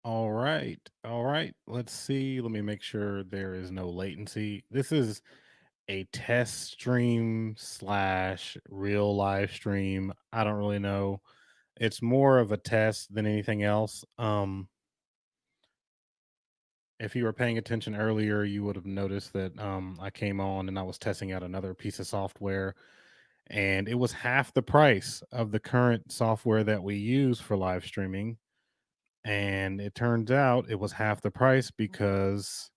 All right. All right. Let's see. Let me make sure there is no latency. This is a test stream slash real live stream. I don't really know. It's more of a test than anything else. If you were paying attention earlier, you would have noticed that I came on and I was testing out another piece of software, and it was half the price of the current software that we use for live streaming. And it turns out it was half the price because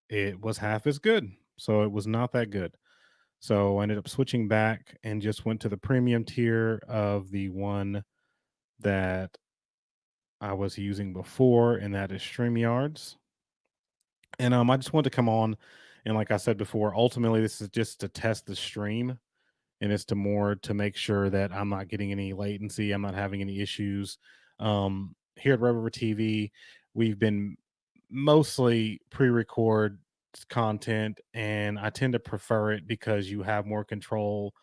it was half as good. So it was not that good. So I ended up switching back and just went to the premium tier of the one that I was using before, and that is StreamYards. And I just wanted to come on, and like I said before, ultimately this is just to test the stream, and it's to more to make sure that I'm not getting any latency, I'm not having any issues. Here at Red River TV, we've been mostly pre-record content, and I tend to prefer it because you have more control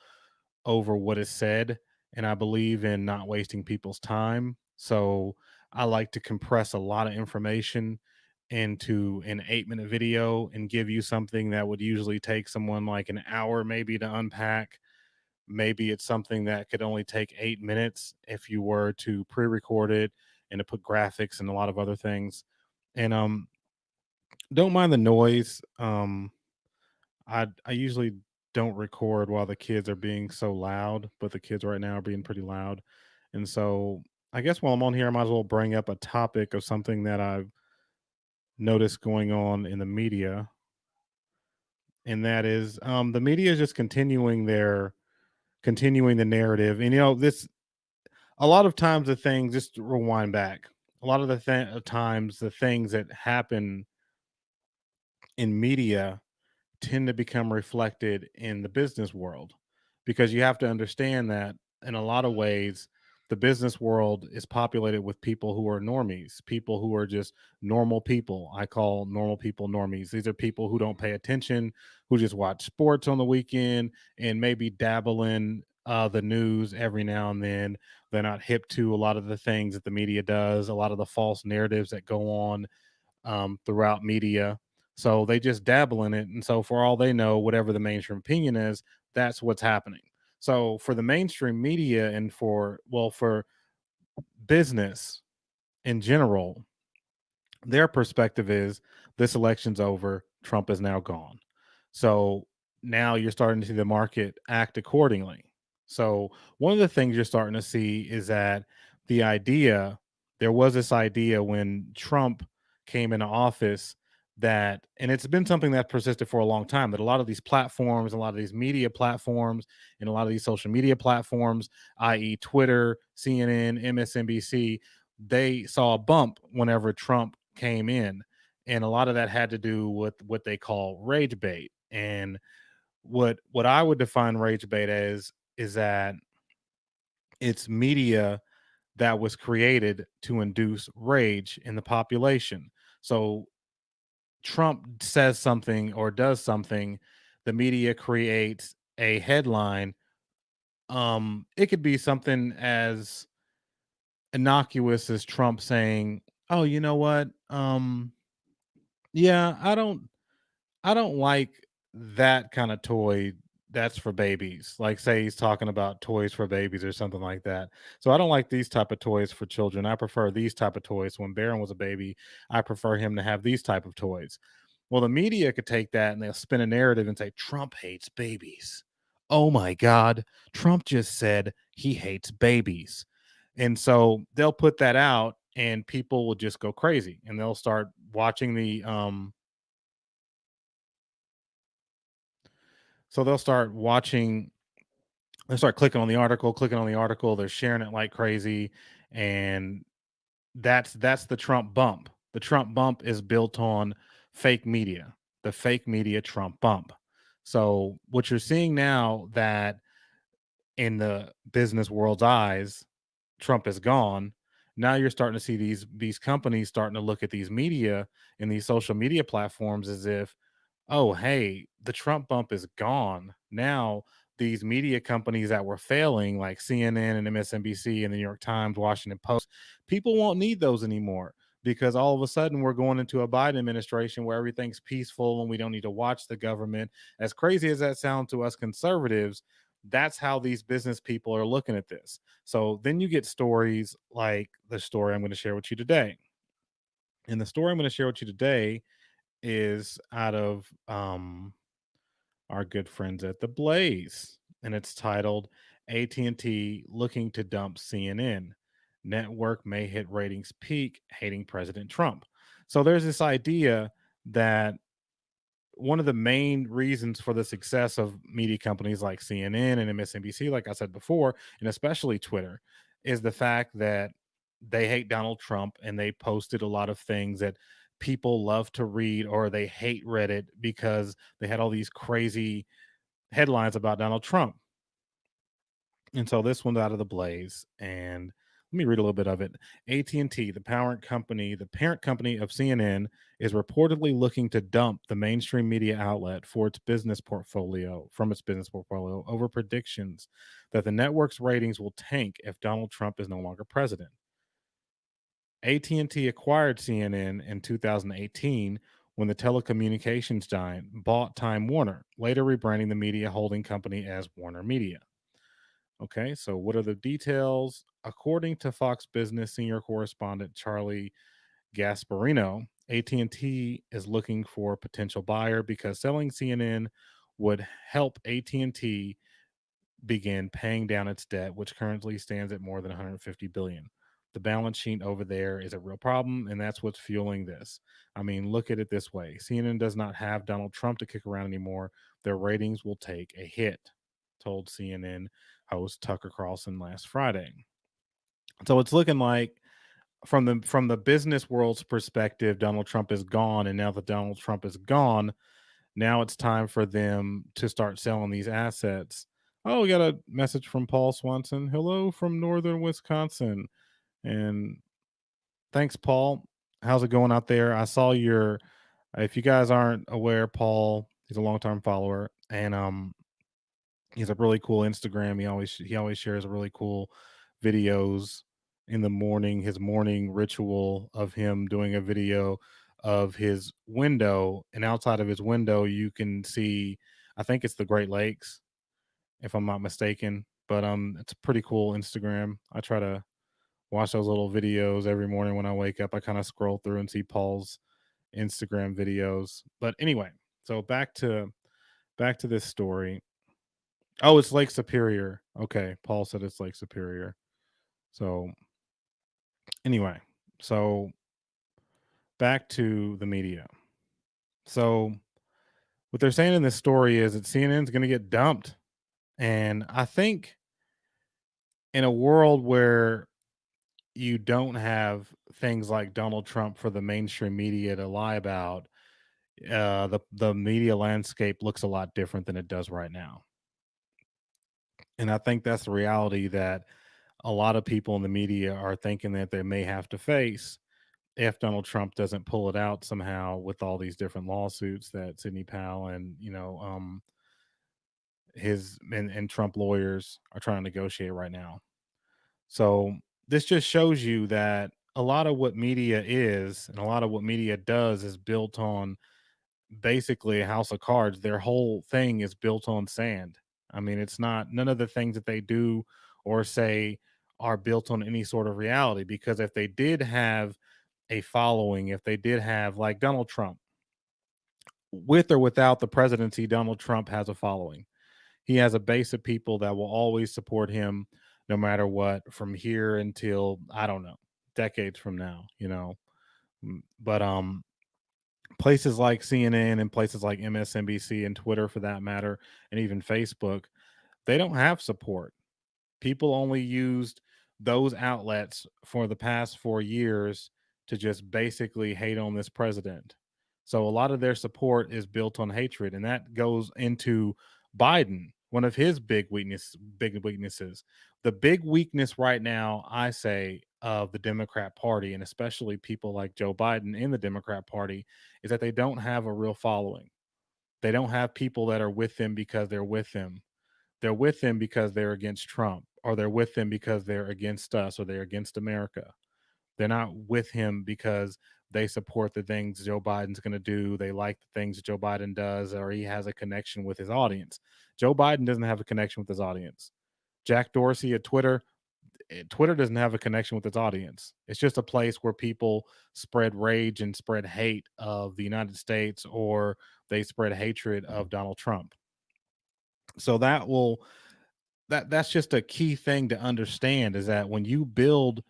over what is said, and I believe in not wasting people's time. So I like to compress a lot of information into an 8-minute video and give you something that would usually take someone like an hour maybe to unpack. Maybe it's something that could only take 8 minutes if you were to pre-record it and to put graphics and a lot of other things. And don't mind the noise. I usually don't record while the kids are being so loud, but the kids right now are being pretty loud. And so I guess while I'm on here, I might as well bring up a topic of something that I've noticed going on in the media, and that is the media is just continuing the narrative. And this a lot of times the things, just to rewind back, a lot of the times the things that happen in media tend to become reflected in the business world, because you have to understand that in a lot of ways the business world is populated with people who are normies, people who are just normal people. I call normal people normies. These are people who don't pay attention, who just watch sports on the weekend and maybe dabble in the news every now and then. They're not hip to a lot of the things that the media does, a lot of the false narratives that go on throughout media. So they just dabble in it. And so, for all they know, whatever the mainstream opinion is, that's what's happening. So, for the mainstream media and for business in general, their perspective is this election's over, Trump is now gone. So now you're starting to see the market act accordingly. So one of the things you're starting to see is that the idea, there was this idea when Trump came into office, that, and it's been something that persisted for a long time, that a lot of these platforms, a lot of these media platforms, and a lot of these social media platforms, i.e., Twitter, CNN, MSNBC, they saw a bump whenever Trump came in. And a lot of that had to do with what they call rage bait. And what I would define rage bait as is that it's media that was created to induce rage in the population. So Trump says something or does something, the media creates a headline. It could be something as innocuous as Trump saying, "Oh, you know what? Yeah, I don't like that kind of toy that's for babies." Like, say he's talking about toys for babies or something like that. So I don't like these type of toys for children. I prefer these type of toys. When Barron was a baby, I prefer him to have these type of toys. Well, the media could take that and they'll spin a narrative and say Trump hates babies. Oh my God, Trump just said he hates babies. And so they'll put that out and people will just go crazy and they'll start watching they'll start watching, they start clicking on the article, they're sharing it like crazy, and that's the Trump bump. The Trump bump is built on fake media, the fake media Trump bump. So what you're seeing now, that in the business world's eyes, Trump is gone. Now you're starting to see these companies starting to look at these media and these social media platforms as if, oh, hey, the Trump bump is gone. Now, these media companies that were failing, like CNN and MSNBC and the New York Times, Washington Post, people won't need those anymore because all of a sudden we're going into a Biden administration where everything's peaceful and we don't need to watch the government. As crazy as that sounds to us conservatives, that's how these business people are looking at this. So then you get stories like the story I'm going to share with you today. And the story I'm going to share with you today is out of our good friends at the Blaze, and it's titled "AT&T looking to dump CNN. Network may hit ratings peak, hating President Trump." So there's this idea that one of the main reasons for the success of media companies like CNN and MSNBC, like I said before, and especially Twitter, is the fact that they hate Donald Trump and they posted a lot of things that people love to read, or they hate Reddit because they had all these crazy headlines about Donald Trump. And so this one's out of the Blaze, and let me read a little bit of it. AT&T, the parent company of CNN, is reportedly looking to dump the mainstream media outlet for its business portfolio from its business portfolio over predictions that the network's ratings will tank if Donald Trump is no longer president. AT&T acquired CNN in 2018 when the telecommunications giant bought Time Warner, later rebranding the media holding company as Warner Media. Okay, so what are the details? According to Fox Business senior correspondent Charlie Gasparino, AT&T is looking for a potential buyer because selling CNN would help AT&T begin paying down its debt, which currently stands at more than 150 billion. The balance sheet over there is a real problem, and that's what's fueling this. I mean, look at it this way: CNN does not have Donald Trump to kick around anymore. Their ratings will take a hit, told CNN host Tucker Carlson last Friday. So it's looking like from the business world's perspective, Donald Trump is gone, and now that Donald Trump is gone, now it's time for them to start selling these assets. Oh, we got a message from Paul Swanson. Hello from northern Wisconsin. And thanks, Paul. How's it going out there? I saw your, if you guys aren't aware, Paul, he's a longtime follower, and he's a really cool Instagram. He always shares really cool videos in the morning, his morning ritual of him doing a video of his window, and outside of his window you can see, I think it's the Great Lakes, if I'm not mistaken. But it's a pretty cool Instagram. I try to watch those little videos every morning when I wake up. I kind of scroll through and see Paul's Instagram videos. But anyway, so back to this story. Oh, it's Lake Superior. Okay, Paul said it's Lake Superior. So anyway, so back to the media. So what they're saying in this story is that CNN's going to get dumped, and I think in a world where you don't have things like Donald Trump for the mainstream media to lie about, the media landscape looks a lot different than it does right now. And I think that's the reality that a lot of people in the media are thinking that they may have to face if Donald Trump doesn't pull it out somehow with all these different lawsuits that Sidney Powell and his and Trump lawyers are trying to negotiate right now. So this just shows you that a lot of what media is and a lot of what media does is built on basically a house of cards. Their whole thing is built on sand. I mean, it's not, none of the things that they do or say are built on any sort of reality, because if they did have a following, if they did have, like Donald Trump, with or without the presidency, Donald Trump has a following. He has a base of people that will always support him no matter what, from here until, I don't know, decades from now. But places like CNN and places like MSNBC and Twitter for that matter, and even Facebook, they don't have support. People only used those outlets for the past 4 years to just basically hate on this president. So a lot of their support is built on hatred, and that goes into Biden. One of his big weaknesses. The big weakness right now, I say, of the Democrat Party, and especially people like Joe Biden in the Democrat Party, is that they don't have a real following. They don't have people that are with them because they're with them. They're with them because they're against Trump, or they're with them because they're against us, or they're against America. They're not with him because they support the things Joe Biden's going to do. They like the things that Joe Biden does, or he has a connection with his audience. Joe Biden doesn't have a connection with his audience. Jack Dorsey at Twitter, Twitter doesn't have a connection with its audience. It's just a place where people spread rage and spread hate of the United States, or they spread hatred of Donald Trump. So that's just a key thing to understand, is that when you build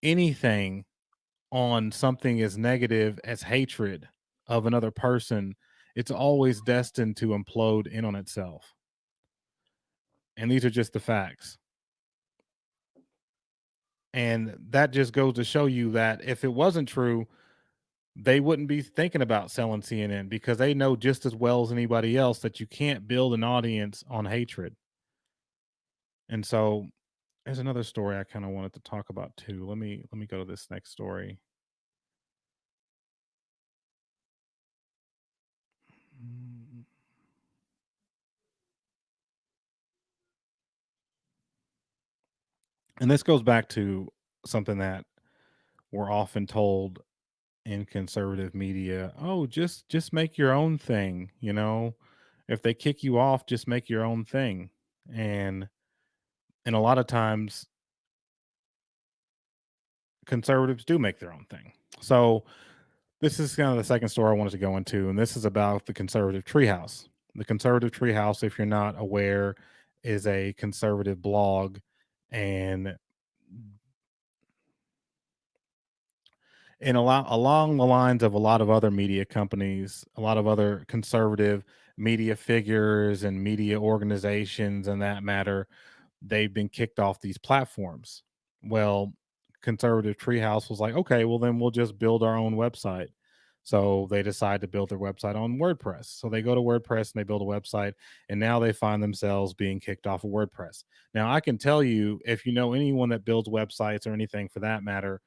anything on something as negative as hatred of another person, it's always destined to implode in on itself. And these are just the facts. And that just goes to show you that if it wasn't true, they wouldn't be thinking about selling CNN, because they know just as well as anybody else that you can't build an audience on hatred. And so there's another story I kind of wanted to talk about too. Let me go to this next story. Mm, And this goes back to something that we're often told in conservative media. Oh, just make your own thing, you know. If they kick you off, just make your own thing. And and a lot of times conservatives do make their own thing. So this is kind of the second story I wanted to go into, and this is about the conservative treehouse. The conservative treehouse, if you're not aware, is a conservative blog, and along the lines of a lot of other media companies, a lot of other conservative media figures and media organizations, and that matter, they've been kicked off these platforms. Well, conservative treehouse was like, okay, well then we'll just build our own website. So they decide to build their website on WordPress. So they go to WordPress and they build a website, and now they find themselves being kicked off of WordPress. Now I can tell you, if you know anyone that builds websites or anything for that matter,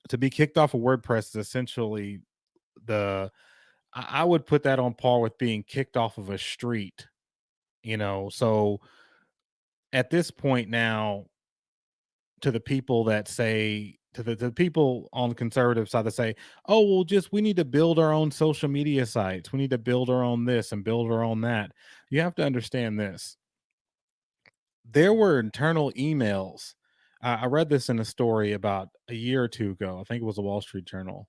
to be kicked off of WordPress is essentially the I would put that on par with being kicked off of a street, you know. So at this point now, to the people that say, to the people on the conservative side that say, oh well, just we need to build our own social media sites, we need to build our own this and build our own that. You have to understand this. There were internal emails. I read this in a story about a year or two ago. I think it was a Wall Street Journal.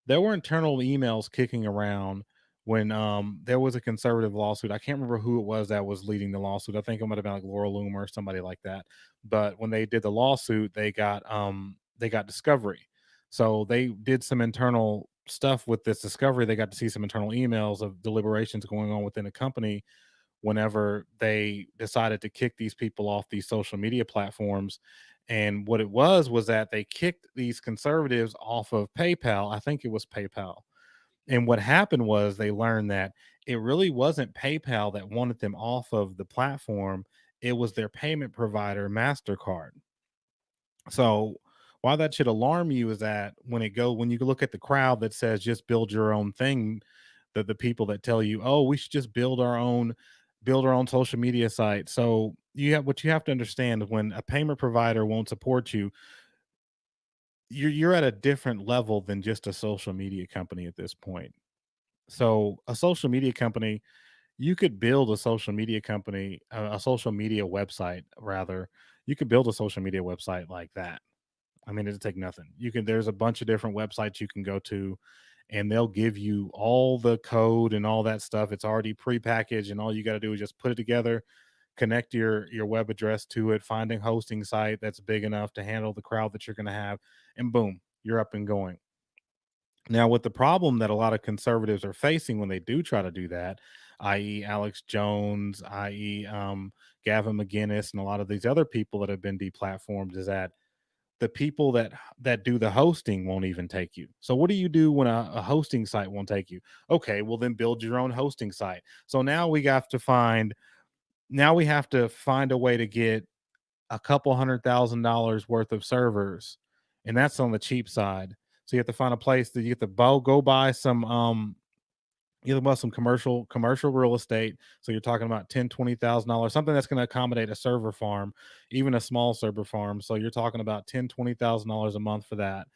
There were internal emails kicking around when there was a conservative lawsuit. I can't remember who it was that was leading the lawsuit. I think it might have been like Laura Loomer or somebody like that. But when they did the lawsuit, they got discovery. So they did some internal stuff with this discovery. They got to see some internal emails of deliberations going on within the company whenever they decided to kick these people off these social media platforms. And what it was that they kicked these conservatives off of PayPal. I think it was PayPal. And what happened was they learned that it really wasn't PayPal that wanted them off of the platform. It was their payment provider, MasterCard. So why that should alarm you is that when you look at the crowd that says just build your own thing, the people that tell you, oh, we should just build our own social media site. So you have to understand, when a payment provider won't support you, you're at a different level than just a social media company at this point. So a social media company, you could build a social media company, a social media website rather. You could build a social media website like that. I mean, it'll take nothing. There's a bunch of different websites you can go to, and they'll give you all the code and all that stuff. It's already prepackaged, and all you got to do is just put it together, connect your web address to it, find a hosting site that's big enough to handle the crowd that you're going to have, and boom, you're up and going. Now, with the problem that a lot of conservatives are facing when they do try to do that, i.e., Alex Jones, i.e., Gavin McGinnis, and a lot of these other people that have been deplatformed, is that the people that do the hosting won't even take you. So what do you do when a hosting site won't take you? Okay, well then build your own hosting site. So now we have to find a way to get a couple $100,000 worth of servers, and that's on the cheap side. So you have to find a place that you have to go buy some You're talking about some commercial real estate. So you're talking about 10, $20,000, something that's going to accommodate a server farm, even a small server farm. So you're talking about 10, $20,000 a month for that.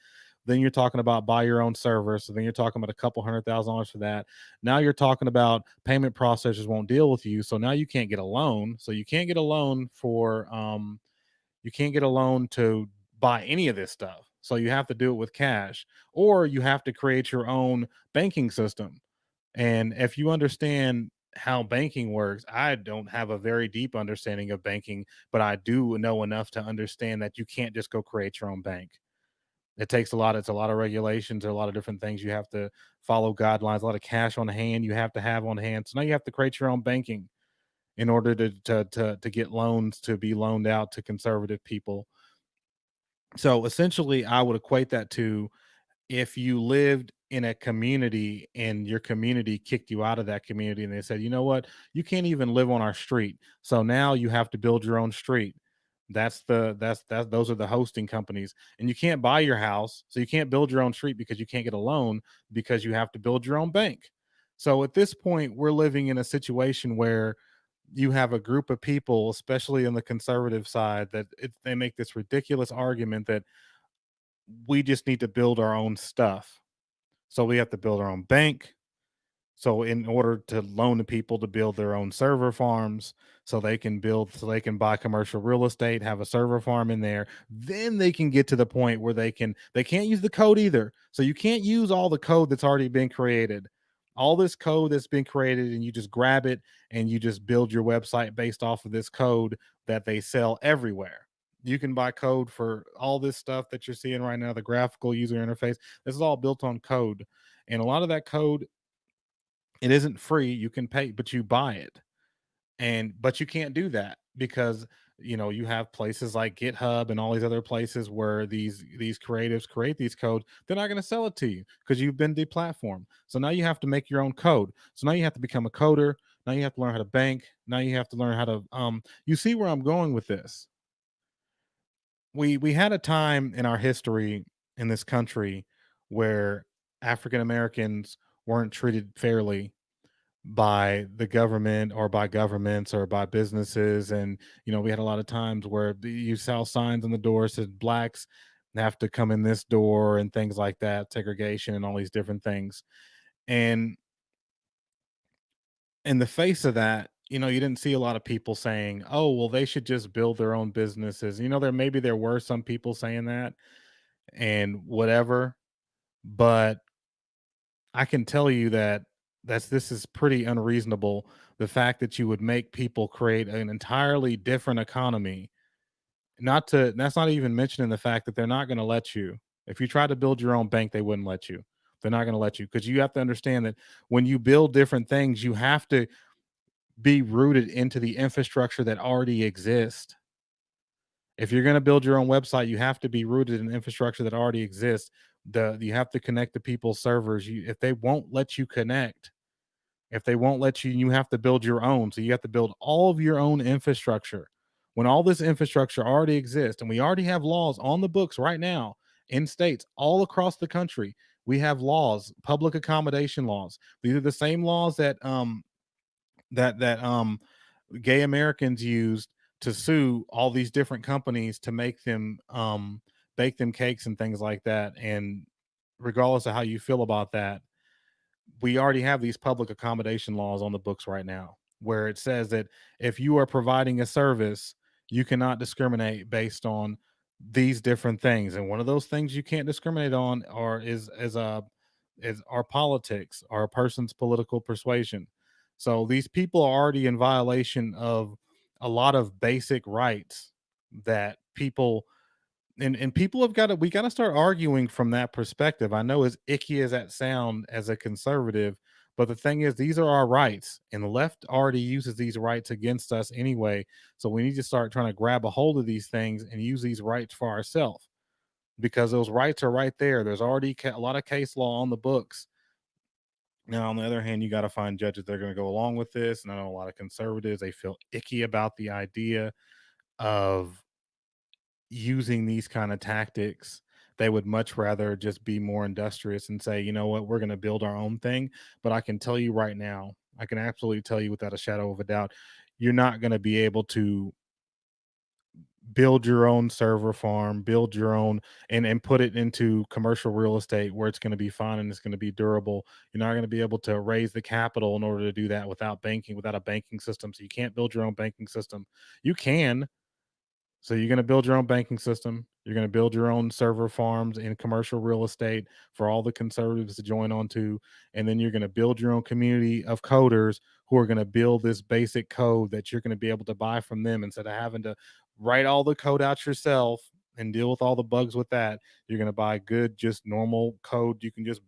Then you're talking about buy your own server. So then you're talking about a couple $100,000 for that. Now you're talking about payment processors won't deal with you. So now you can't get a loan. So you can't get a loan for you can't get a loan to buy any of this stuff. So you have to do it with cash, or you have to create your own banking system. And if you understand how banking works, I don't have a very deep understanding of banking, but I do know enough to understand that you can't just go create your own bank. It takes a lot. It's a lot of regulations, a lot of different things. You have to follow guidelines, a lot of cash on hand you have to have on hand. So now you have to create your own banking in order to get loans to be loaned out to conservative people. So essentially, I would equate that to if you lived in a community and your community kicked you out of that community and they said, you know what, you can't even live on our street. So now you have to build your own street. That's those are the hosting companies. And you can't buy your house. So you can't build your own street because you can't get a loan because you have to build your own bank. So at this point, we're living in a situation where you have a group of people, especially on the conservative side, that they make this ridiculous argument that we just need to build our own stuff. So we have to build our own bank. So in order to loan to people to build their own server farms, so they can buy commercial real estate, have a server farm in there, then they can get to the point where they can't use the code either. So you can't use all the code that's already been created. All this code that's been created, and you just grab it and you just build your website based off of this code that they sell everywhere. You can buy code for all this stuff that you're seeing right now, the graphical user interface. This is all built on code. And a lot of that code, it isn't free. You can pay, but you buy it. And but you can't do that because you have places like GitHub and all these other places where these creatives create these codes. They're not going to sell it to you because you've been deplatformed. So now you have to make your own code. So now you have to become a coder. Now you have to learn how to bank. Now you have to learn how to you see where I'm going with this. We had a time in our history in this country where African Americans weren't treated fairly by the government or by governments or by businesses. And we had a lot of times where you saw signs on the door said blacks have to come in this door and things like that, segregation and all these different things. And in the face of that, you didn't see a lot of people saying, oh well, they should just build their own businesses. There were some people saying that and whatever, but I can tell you that this is pretty unreasonable. The fact that you would make people create an entirely different economy, that's not even mentioning the fact that they're not going to let you. If you try to build your own bank, they wouldn't let you. They're not going to let you because you have to understand that when you build different things, you have to be rooted into the infrastructure that already exists. If you're going to build your own website, you have to be rooted in infrastructure that already exists. You have to connect to people's servers. If they won't let you connect, if they won't let you, you have to build your own. So you have to build all of your own infrastructure. When all this infrastructure already exists, and we already have laws on the books right now in states all across the country, we have laws, public accommodation laws. These are the same laws that gay Americans used to sue all these different companies to make them bake them cakes and things like that. And regardless of how you feel about that, we already have these public accommodation laws on the books right now where it says that if you are providing a service, you cannot discriminate based on these different things. And one of those things you can't discriminate on are is our politics, or a person's political persuasion. So these people are already in violation of a lot of basic rights that people and people have got to we got to start arguing from that perspective. I know as icky as that sound as a conservative, but the thing is these are our rights and the left already uses these rights against us anyway. So we need to start trying to grab a hold of these things and use these rights for ourselves because those rights are right there. There's already a lot of case law on the books. Now, on the other hand, you got to find judges that are going to go along with this. And I know a lot of conservatives, they feel icky about the idea of using these kind of tactics. They would much rather just be more industrious and say, you know what, we're going to build our own thing. But I can tell you right now, I can absolutely tell you without a shadow of a doubt, you're not going to be able to build your own server farm, build your own and put it into commercial real estate where it's going to be fine and it's going to be durable. You're not going to be able to raise the capital in order to do that without banking, without a banking system. So you can't build your own banking system. You can, so you're going to build your own banking system. You're going to build your own server farms in commercial real estate for all the conservatives to join onto. And then you're going to build your own community of coders who are going to build this basic code that you're going to be able to buy from them instead of having to write all the code out yourself and deal with all the bugs with that. You're going to buy good, just normal code you can just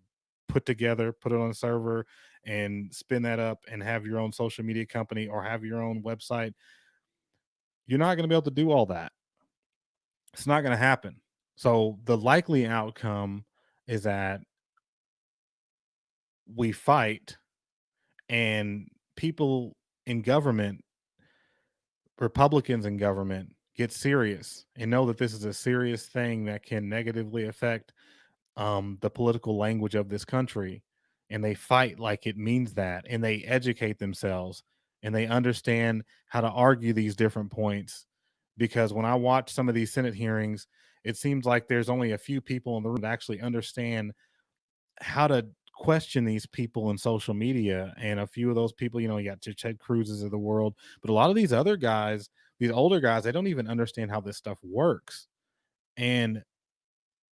put together, put it on a server and spin that up and have your own social media company or have your own website. You're not going to be able to do all that. It's not going to happen. So the likely outcome is that we fight and people in government, Republicans in government, get serious and know that this is a serious thing that can negatively affect the political language of this country. And they fight like it means that. And they educate themselves and they understand how to argue these different points. Because when I watch some of these Senate hearings, it seems like there's only a few people in the room that actually understand how to question these people in social media. And a few of those people, you got your Ted Cruz's of the world, but a lot of these other guys, these older guys, they don't even understand how this stuff works. And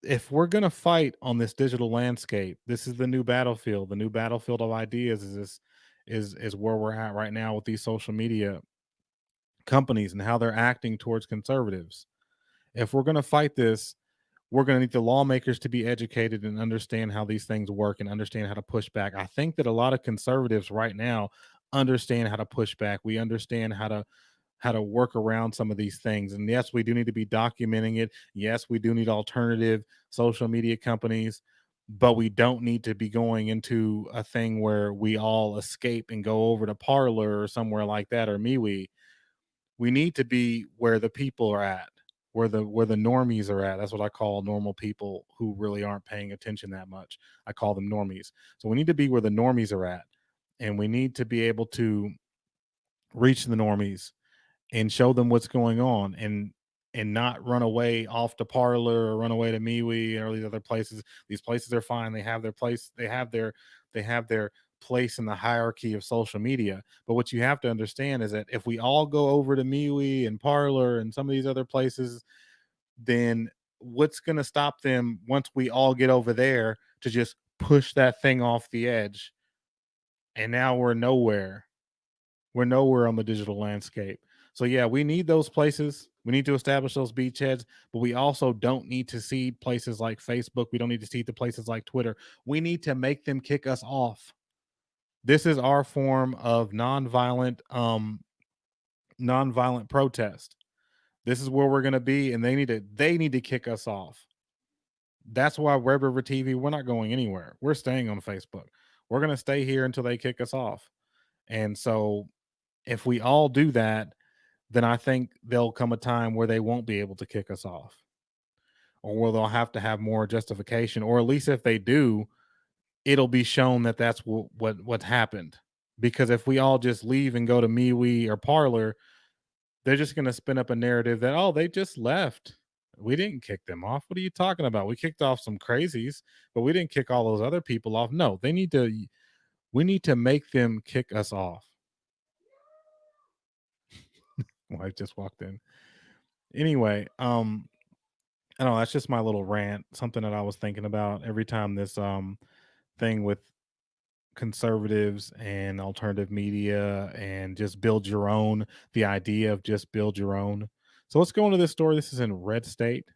if we're going to fight on this digital landscape, this is the new battlefield. The new battlefield of ideas is where we're at right now with these social media companies and how they're acting towards conservatives. If we're going to fight this, we're going to need the lawmakers to be educated and understand how these things work and understand how to push back. I think that a lot of conservatives right now understand how to push back. We understand how to work around some of these things. And yes, we do need to be documenting it. Yes, we do need alternative social media companies, but we don't need to be going into a thing where we all escape and go over to Parlor or somewhere like that or MeWe. We need to be where the people are at, where the normies are at. That's what I call normal people who really aren't paying attention that much. I call them normies. So we need to be where the normies are at, and we need to be able to reach the normies and show them what's going on and not run away off to Parlor or run away to MeWe or these other places. These places are fine. They have their place. They have their place in the hierarchy of social media. But what you have to understand is that if we all go over to MeWe and Parlor and some of these other places, then what's going to stop them once we all get over there to just push that thing off the edge? And now we're nowhere. We're nowhere on the digital landscape. So yeah, we need those places. We need to establish those beachheads, but we also don't need to see places like Facebook. We don't need to see the places like Twitter. We need to make them kick us off. This is our form of nonviolent protest. This is where we're going to be, and they need to kick us off. That's why Red River TV, we're not going anywhere. We're staying on Facebook. We're going to stay here until they kick us off. And so if we all do that, then I think there'll come a time where they won't be able to kick us off, or where they'll have to have more justification, or at least if they do, it'll be shown that that's what happened. Because if we all just leave and go to MeWe or Parlor, they're just going to spin up a narrative that, oh, they just left. We didn't kick them off. What are you talking about? We kicked off some crazies, but we didn't kick all those other people off. No, we need to make them kick us off. Wife just walked in. Anyway, I don't know, that's just my little rant, something that I was thinking about every time this thing with conservatives and alternative media and just build your own, the idea of just build your own. So let's go into this story. This is in Red State.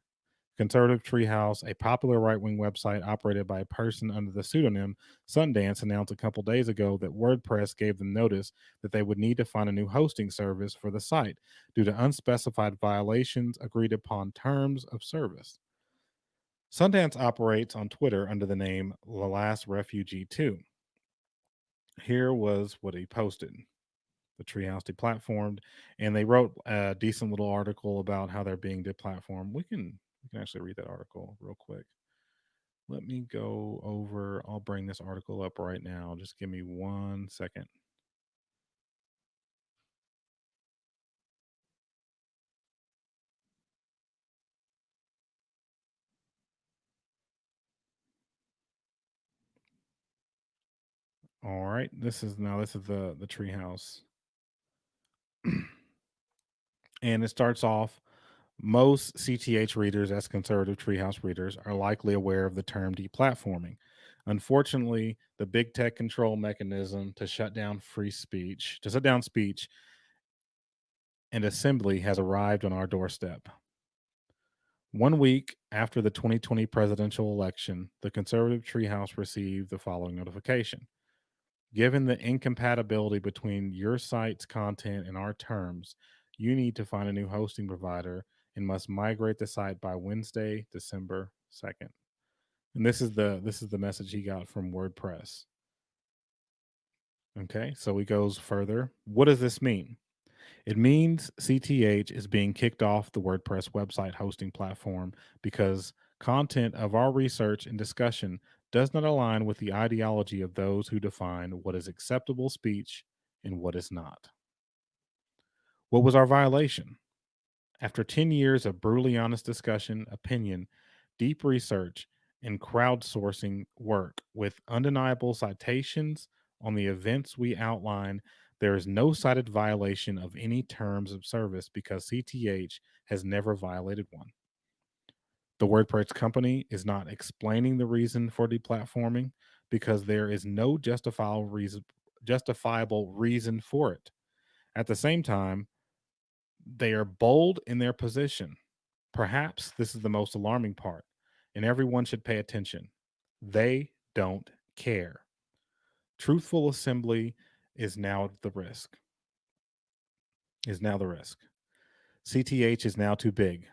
Conservative Treehouse, a popular right wing website operated by a person under the pseudonym Sundance, announced a couple days ago that WordPress gave them notice that they would need to find a new hosting service for the site due to unspecified violations agreed upon terms of service. Sundance operates on Twitter under the name The Last Refugee 2. Here was what he posted. The Treehouse deplatformed, and they wrote a decent little article about how they're being deplatformed. We can actually read that article real quick. Let me go over. I'll bring this article up right now. Just give me 1 second. All right. This is the treehouse. And it starts off, most CTH readers, as conservative treehouse readers, are likely aware of the term deplatforming. Unfortunately, the big tech control mechanism to shut down speech and assembly has arrived on our doorstep. 1 week after the 2020 presidential election, the conservative treehouse received the following notification. Given the incompatibility between your site's content and our terms, you need to find a new hosting provider and must migrate the site by Wednesday, December 2nd. And this is the message he got from WordPress. Okay, so he goes further. What does this mean? It means CTH is being kicked off the WordPress website hosting platform because content of our research and discussion does not align with the ideology of those who define what is acceptable speech and what is not. What was our violation? After 10 years of brutally honest discussion, opinion, deep research, and crowdsourcing work with undeniable citations on the events we outline, there is no cited violation of any terms of service because CTH has never violated one. The WordPress company is not explaining the reason for deplatforming because there is no justifiable reason for it. At the same time, they are bold in their position. Perhaps this is the most alarming part, and everyone should pay attention. They don't care. Truthful assembly is now the risk. Is now the risk. CTH is now too big.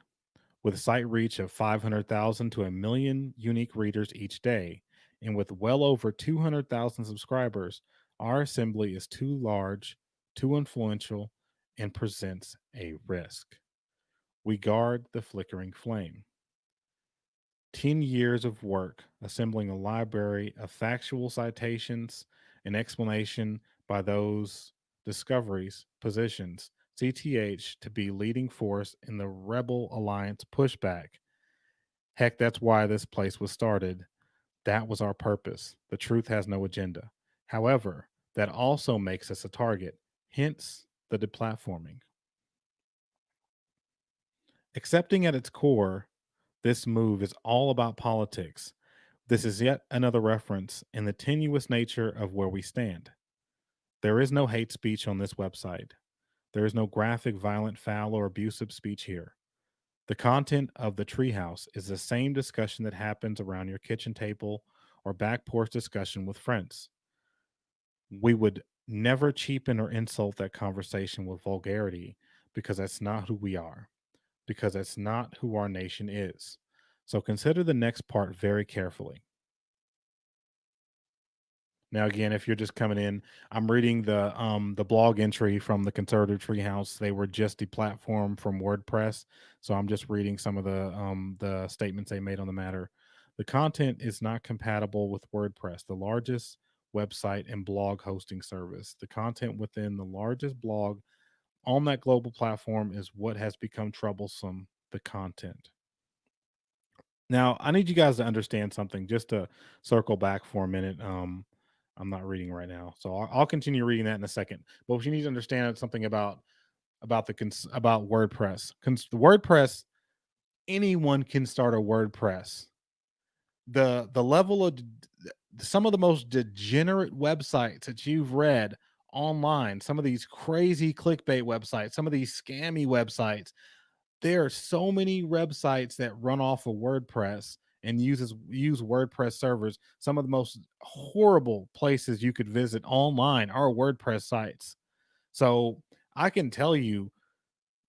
With site reach of 500,000 to a million unique readers each day, and with well over 200,000 subscribers, our assembly is too large, too influential, and presents a risk. We guard the flickering flame. 10 years of work assembling a library of factual citations and explanation by those discoveries positions CTH to be leading force in the Rebel Alliance pushback. Heck, that's why this place was started. That was our purpose. The truth has no agenda. However, that also makes us a target, hence the deplatforming. Accepting at its core, this move is all about politics. This is yet another reference in the tenuous nature of where we stand. There is no hate speech on this website. There is no graphic, violent, foul, or abusive speech here. The content of the treehouse is the same discussion that happens around your kitchen table or back porch discussion with friends. We would never cheapen or insult that conversation with vulgarity because that's not who we are, because that's not who our nation is. So consider the next part very carefully. Now, again, if you're just coming in, I'm reading the blog entry from the Conservative Treehouse. They were just deplatformed from WordPress, so I'm just reading some of the statements they made on the matter. The content is not compatible with WordPress, the largest website and blog hosting service. The content within the largest blog on that global platform is what has become troublesome. The content. Now, I need you guys to understand something. Just to circle back for a minute. I'm not reading right now, so I'll continue reading that in a second. But what you need to understand is something about WordPress. The WordPress, anyone can start a WordPress. The level of some of the most degenerate websites that you've read online, some of these crazy clickbait websites, some of these scammy websites, there are so many websites that run off of WordPress and use WordPress servers. Some of the most horrible places you could visit online are WordPress sites. So I can tell you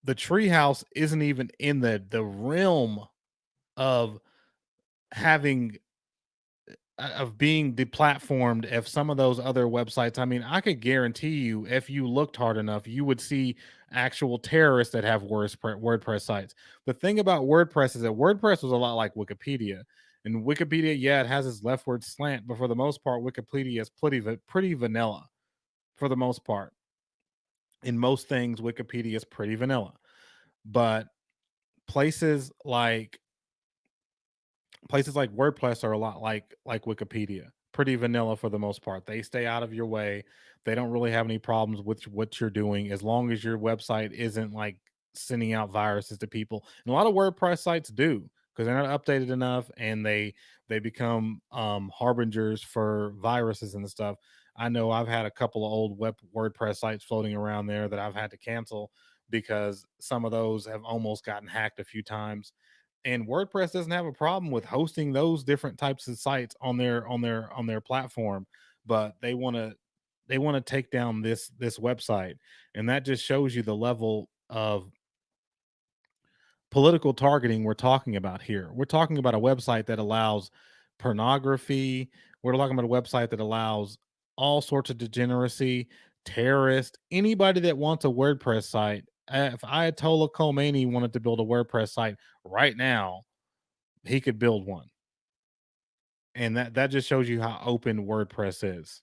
the treehouse isn't even in the realm of having of being deplatformed if some of those other websites, I mean, I could guarantee you if you looked hard enough, you would see actual terrorists that have WordPress sites. The thing about WordPress is that WordPress was a lot like Wikipedia. And Wikipedia, yeah, it has its leftward slant, but for the most part, Wikipedia is pretty vanilla for the most part. In most things, Wikipedia is pretty vanilla. But places like places like WordPress are a lot like Wikipedia, pretty vanilla for the most part. They stay out of your way. They don't really have any problems with what you're doing as long as your website isn't like sending out viruses to people. And a lot of WordPress sites do because they're not updated enough and they become harbingers for viruses and stuff. I know I've had a couple of old WordPress sites floating around there that I've had to cancel because some of those have almost gotten hacked a few times, and WordPress doesn't have a problem with hosting those different types of sites on their platform, but they want to take down this website, and that just shows you the level of political targeting we're talking about here. We're talking about a website that allows pornography. We're talking about a website that allows all sorts of degeneracy, terrorists, anybody that wants a WordPress site. If Ayatollah Khomeini wanted to build a WordPress site right now, he could build one. And that just shows you how open WordPress is.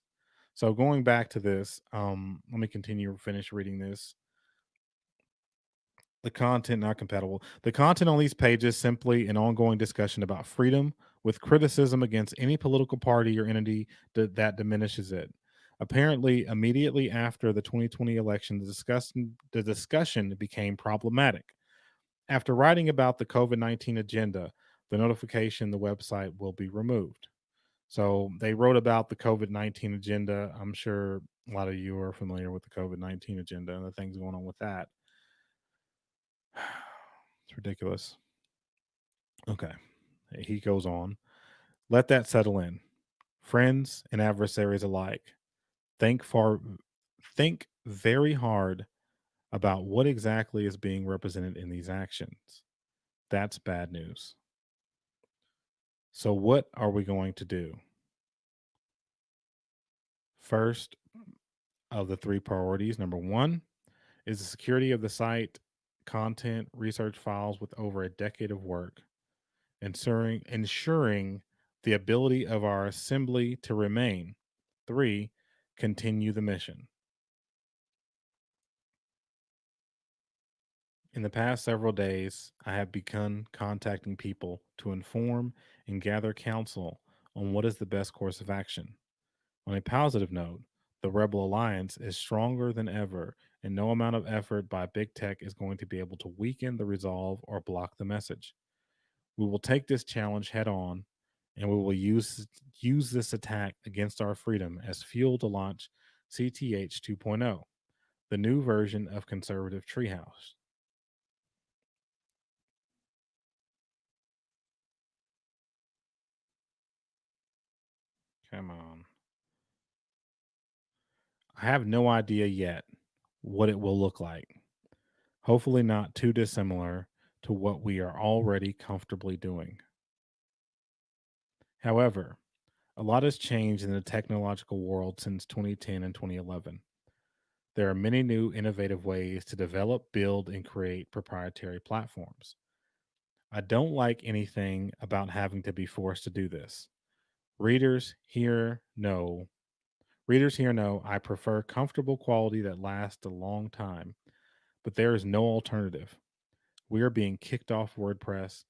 So going back to this, let me continue finish reading this. The content not compatible. The content on these pages simply an ongoing discussion about freedom with criticism against any political party or entity that diminishes it. Apparently, immediately after the 2020 election, the discussion became problematic. After writing about the COVID-19 agenda, the notification the website will be removed. So they wrote about the COVID-19 agenda. I'm sure a lot of you are familiar with the COVID-19 agenda and the things going on with that. It's ridiculous. Okay. He goes on. Let that settle in. Friends and adversaries alike. Think far think very hard about what exactly is being represented in these actions. That's bad news. So what are we going to do? First of the three priorities, number 1 is the security of the site, content, research files with over a decade of work, ensuring the ability of our assembly to remain. 3, continue the mission. In the past several days, I have begun contacting people to inform and gather counsel on what is the best course of action. On a positive note, the Rebel Alliance is stronger than ever, and no amount of effort by big tech is going to be able to weaken the resolve or block the message. We will take this challenge head on, and we will use this attack against our freedom as fuel to launch CTH 2.0, the new version of conservative treehouse. Come on. I have no idea yet what it will look like. Hopefully, not too dissimilar to what we are already comfortably doing. However, a lot has changed in the technological world since 2010 and 2011. There are many new innovative ways to develop, build, and create proprietary platforms. I don't like anything about having to be forced to do this. Readers here know Readers here know I prefer comfortable quality that lasts a long time, but there is no alternative. We are being kicked off WordPress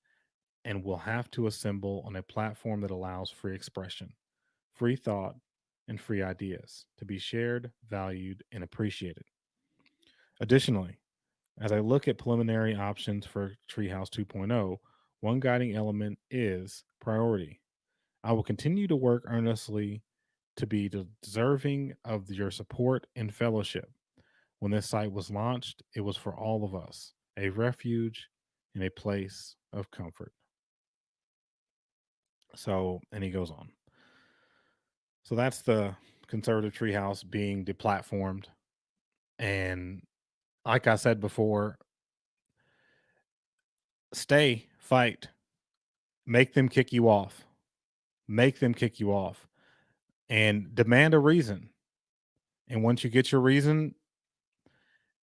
and will have to assemble on a platform that allows free expression, free thought, and free ideas to be shared, valued, and appreciated. Additionally, as I look at preliminary options for Treehouse 2.0, one guiding element is priority. I will continue to work earnestly to be deserving of your support and fellowship. When this site was launched, it was for all of us, a refuge and a place of comfort. So, and he goes on. So that's the conservative treehouse being deplatformed. And like I said before, stay, fight, make them kick you off. make them kick you off and demand a reason. And once you get your reason,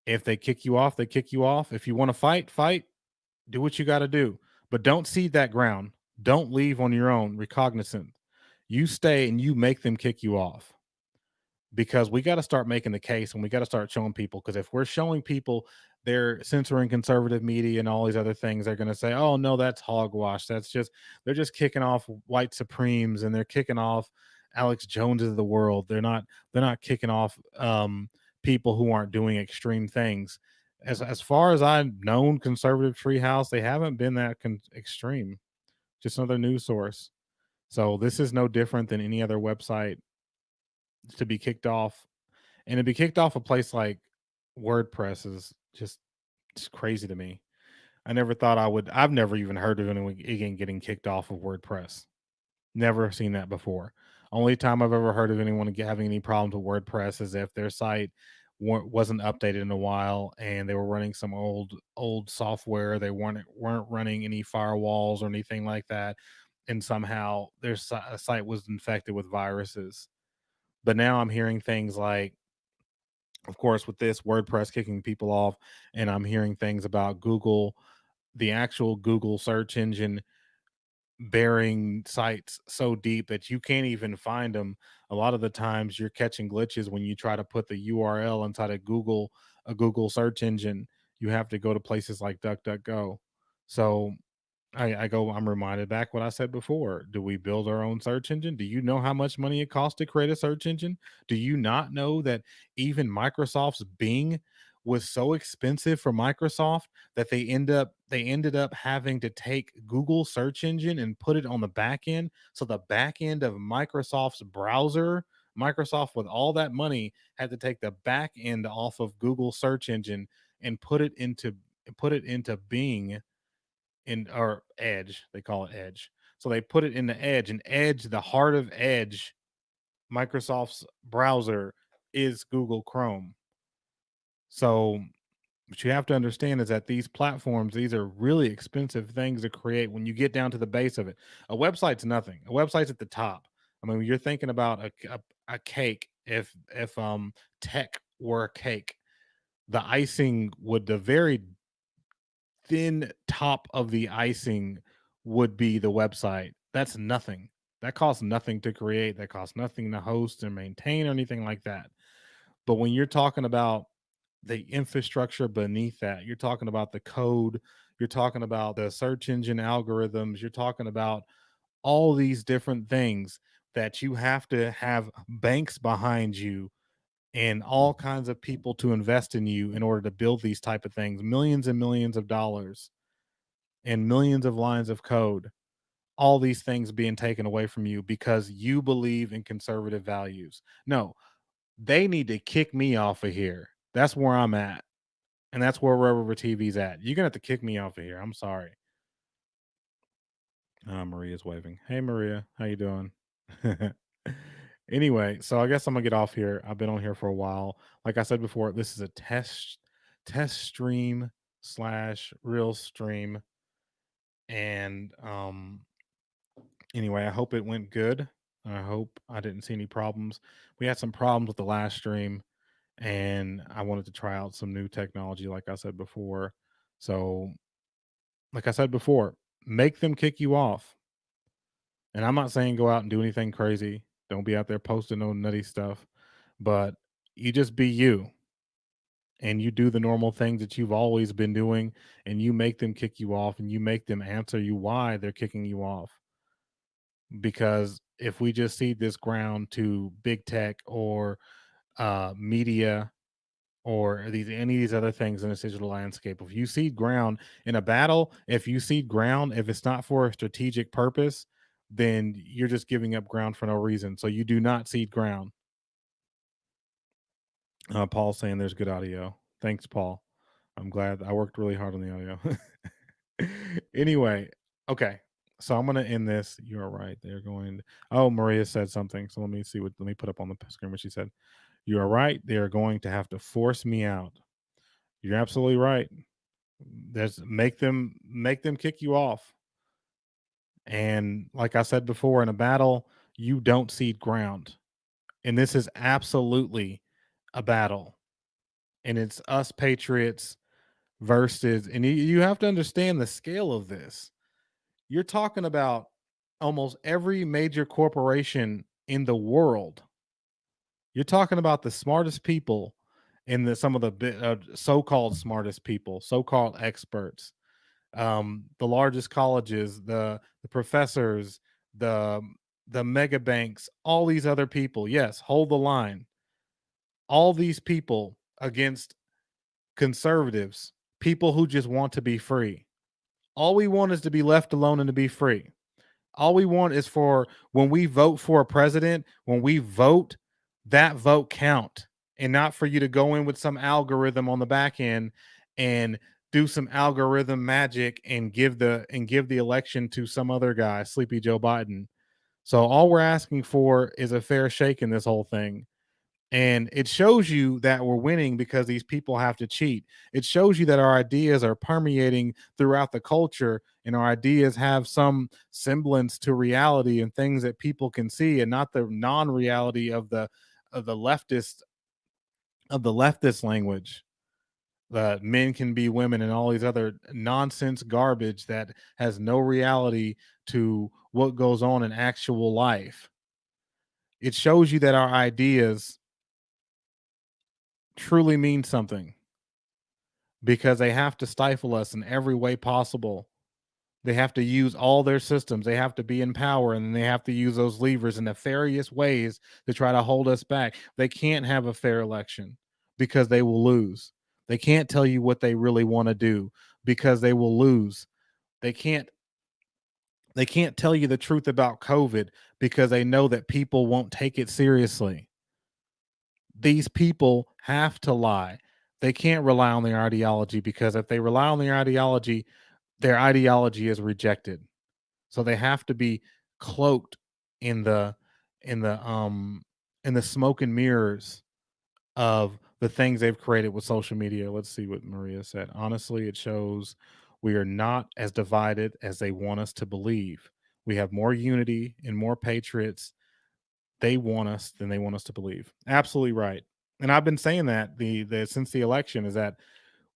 if they kick you off, they kick you off. If you want to fight, fight, do what you got to do. But don't cede that ground. Don't leave on your own, recognizant. You stay and you make them kick you off, because we got to start making the case and we got to start showing people. Because if we're showing people they're censoring conservative media and all these other things, they're going to say, oh no, that's hogwash, that's just, they're just kicking off white supremes and they're kicking off Alex Joneses of the world. They're not kicking off people who aren't doing extreme things. As far as I've known conservative treehouse, they haven't been that extreme. Just another news source. So this is no different than any other website to be kicked off, and to be kicked off a place like WordPress is just crazy to me. I never thought I would. I've never even heard of anyone again getting kicked off of WordPress. Never seen that before. Only time I've ever heard of anyone having any problems with WordPress is if their site wasn't updated in a while and they were running some old software. They weren't running any firewalls or anything like that, and somehow their site was infected with viruses. But now I'm hearing things like, of course, with this WordPress kicking people off, and I'm hearing things about Google, the actual Google search engine burying sites so deep that you can't even find them. A lot of the times you're catching glitches when you try to put the URL inside a Google search engine. You have to go to places like DuckDuckGo. So I'm reminded back what I said before. Do we build our own search engine? Do you know how much money it costs to create a search engine? Do you not know that even Microsoft's Bing was so expensive for Microsoft that they ended up having to take Google search engine and put it on the back end. So the back end of Microsoft's browser, Microsoft with all that money had to take the back end off of Google search engine and put it into Bing, in or Edge, they call it Edge. So they put it in the Edge, and Edge, the heart of Edge, Microsoft's browser, is Google Chrome. So what you have to understand is that these platforms, these are really expensive things to create when you get down to the base of it. A website's nothing. A website's at the top. I mean, when you're thinking about a cake, if tech were a cake, the icing would, the very thin top of the icing would be the website. That's nothing. That costs nothing to create. That costs nothing to host and maintain or anything like that. But when you're talking about the infrastructure beneath that, you're talking about the code, you're talking about the search engine algorithms, you're talking about all these different things that you have to have banks behind you and all kinds of people to invest in you in order to build these type of things, millions and millions of dollars and millions of lines of code, all these things being taken away from you because you believe in conservative values. No, they need to kick me off of here. That's where I'm at. And that's where Red River TV's at. You're gonna have to kick me off of here. I'm sorry. Maria's waving. Hey Maria, how you doing? Anyway, so I guess I'm gonna get off here. I've been on here for a while. Like I said before, this is a test stream slash real stream. And anyway, I hope it went good. I hope I didn't see any problems. We had some problems with the last stream, and I wanted to try out some new technology, like I said before. So, like I said before, make them kick you off. And I'm not saying go out and do anything crazy. Don't be out there posting no nutty stuff, but you just be you and you do the normal things that you've always been doing, and you make them kick you off and you make them answer you why they're kicking you off. Because if we just cede this ground to big tech or media or any of these other things in this digital landscape, if you cede ground in a battle, if you cede ground, if it's not for a strategic purpose, then you're just giving up ground for no reason. So you do not cede ground. Paul's saying there's good audio. Thanks, Paul. I'm glad I worked really hard on the audio. Anyway, okay. So I'm gonna end this. You are right. They're going. Oh, Maria said something. So let me see what. Let me put up on the screen what she said. You are right. They are going to have to force me out. You're absolutely right. There's make them kick you off. And like I said before, in a battle, you don't cede ground. And this is absolutely a battle. And it's us patriots versus, and you have to understand the scale of this. You're talking about almost every major corporation in the world. You're talking about the smartest people in some of the so-called smartest people, so-called experts, the largest colleges, the professors, the the mega banks, all these other people. Yes, hold the line. All these people against conservatives, people who just want to be free. All we want is to be left alone and to be free. All we want is for when we vote for a president, when we vote, that vote count, and not for you to go in with some algorithm on the back end and do some algorithm magic and give the election to some other guy, sleepy Joe Biden. So all we're asking for is a fair shake in this whole thing. And it shows you that we're winning because these people have to cheat. It shows you that our ideas are permeating throughout the culture and our ideas have some semblance to reality and things that people can see and not the non-reality of the leftist language that men can be women and all these other nonsense garbage that has no reality to what goes on in actual life. It shows you that our ideas truly mean something because they have to stifle us in every way possible. They have to use all their systems. They have to be in power and then they have to use those levers in nefarious ways to try to hold us back. They can't have a fair election because they will lose. They can't tell you what they really want to do because they will lose. They can't they can't tell you the truth about COVID because they know that people won't take it seriously. These people have to lie. They can't rely on their ideology because if they rely on their ideology is rejected. So they have to be cloaked in the in the um in the smoke and mirrors of the things they've created with social media. Let's see what Maria said. Honestly, it shows we are not as divided as they want us to believe. We have more unity and more patriots they want us than they want us to believe. Absolutely right. And I've been saying that the since the election is that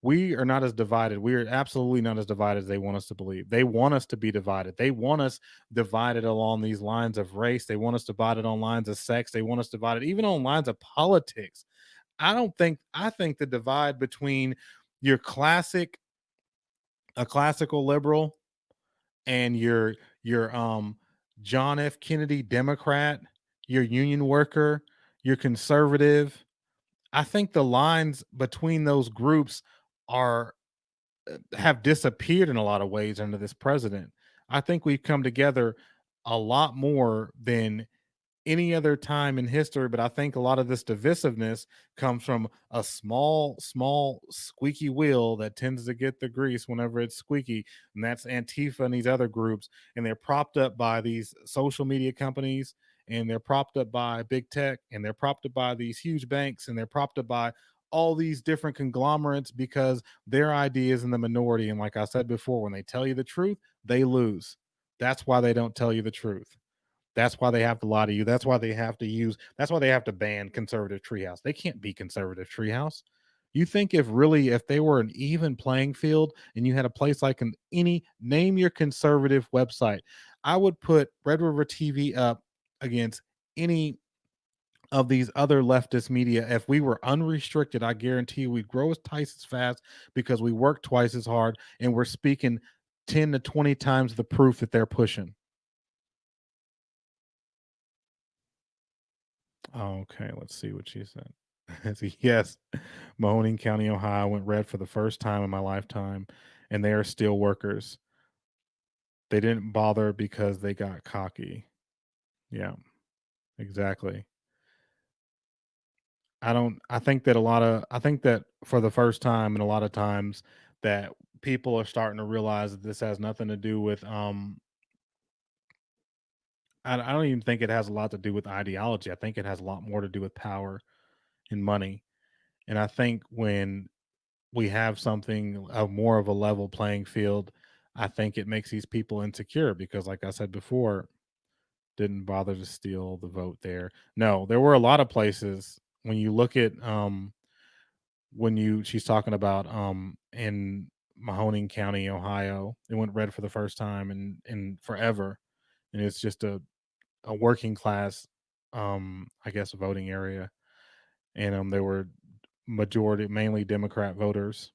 we are not as divided. We are absolutely not as divided as they want us to believe. They want us to be divided. They want us divided along these lines of race. They want us divided on lines of sex. They want us divided even on lines of politics. I think the divide between your classic a classical liberal and your John F. Kennedy Democrat, your union worker, your conservative. I think the lines between those groups are have disappeared in a lot of ways under this president. I think we've come together a lot more than any other time in history, but I think a lot of this divisiveness comes from a small squeaky wheel that tends to get the grease whenever it's squeaky, and that's Antifa and these other groups, and they're propped up by these social media companies, and they're propped up by big tech, and they're propped up by these huge banks, and they're propped up by all these different conglomerates because their idea is in the minority. And like I said before, when they tell you the truth, they lose. That's why they don't tell you the truth. That's why they have to lie to you. That's why they have to ban conservative treehouse. They can't be conservative treehouse. You think if they were an even playing field and you had a place like any name your conservative website, I would put Red River TV up against any of these other leftist media. If we were unrestricted, I guarantee you we'd grow twice as fast because we work twice as hard and we're speaking 10 to 20 times the proof that they're pushing. Okay, let's see what she said. Yes, Mahoning County, Ohio went red for the first time in my lifetime, and they are still workers. They didn't bother because they got cocky. Yeah, exactly. I think that for the first time and a lot of times that people are starting to realize that this has nothing to do with I don't even think it has a lot to do with ideology. I think it has a lot more to do with power and money. And I think when we have something of more of a level playing field, I think it makes these people insecure because, like I said before, didn't bother to steal the vote there. No, there were a lot of places when you look at when you she's talking about in Mahoning County, Ohio, it went red for the first time in forever. And it's just a working class I guess voting area. And there were majority mainly Democrat voters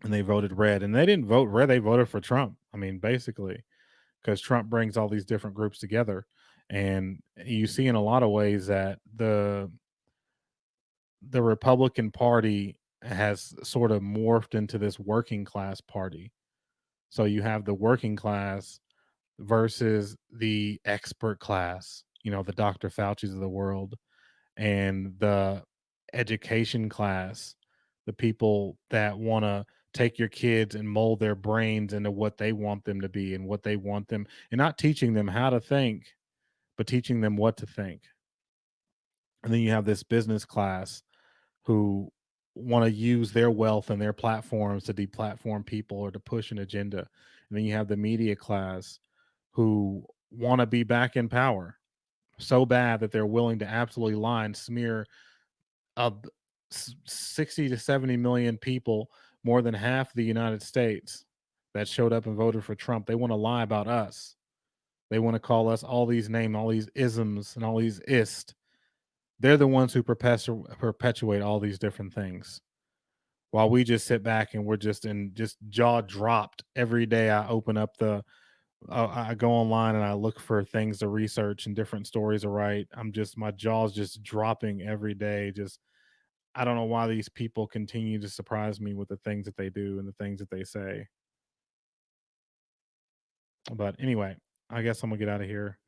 and they voted red. And they didn't vote red, they voted for Trump. I mean, basically, because Trump brings all these different groups together. And you see in a lot of ways that the Republican Party has sort of morphed into this working class party. So you have the working class versus the expert class, the Dr. Fauci's of the world, and the education class, the people that want to take your kids and mold their brains into what they want them to be and what they want them, and not teaching them how to think, but teaching them what to think. And then you have this business class who want to use their wealth and their platforms to deplatform people or to push an agenda. And then you have the media class who want to be back in power so bad that they're willing to absolutely lie and smear 60 to 70 million people, more than half the United States that showed up and voted for Trump. They want to lie about us. They want to call us all these names, all these isms, and all these ist. They're the ones who perpetuate all these different things. While we just sit back and we're just jaw dropped every day. I open up I go online and I look for things to research and different stories to write. My jaw's just dropping every day. Just I don't know why these people continue to surprise me with the things that they do and the things that they say. But anyway, I guess I'm gonna get out of here.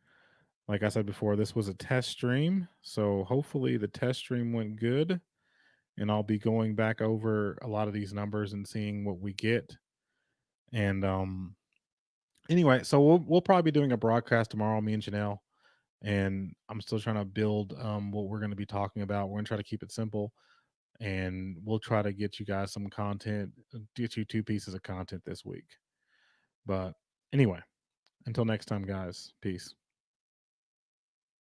Like I said before, this was a test stream, so hopefully the test stream went good, and I'll be going back over a lot of these numbers and seeing what we get. And anyway, so we'll probably be doing a broadcast tomorrow, me and Janelle, and I'm still trying to build what we're going to be talking about. We're going to try to keep it simple, and we'll try to get you guys some content, get you two pieces of content this week. But anyway, until next time, guys, peace.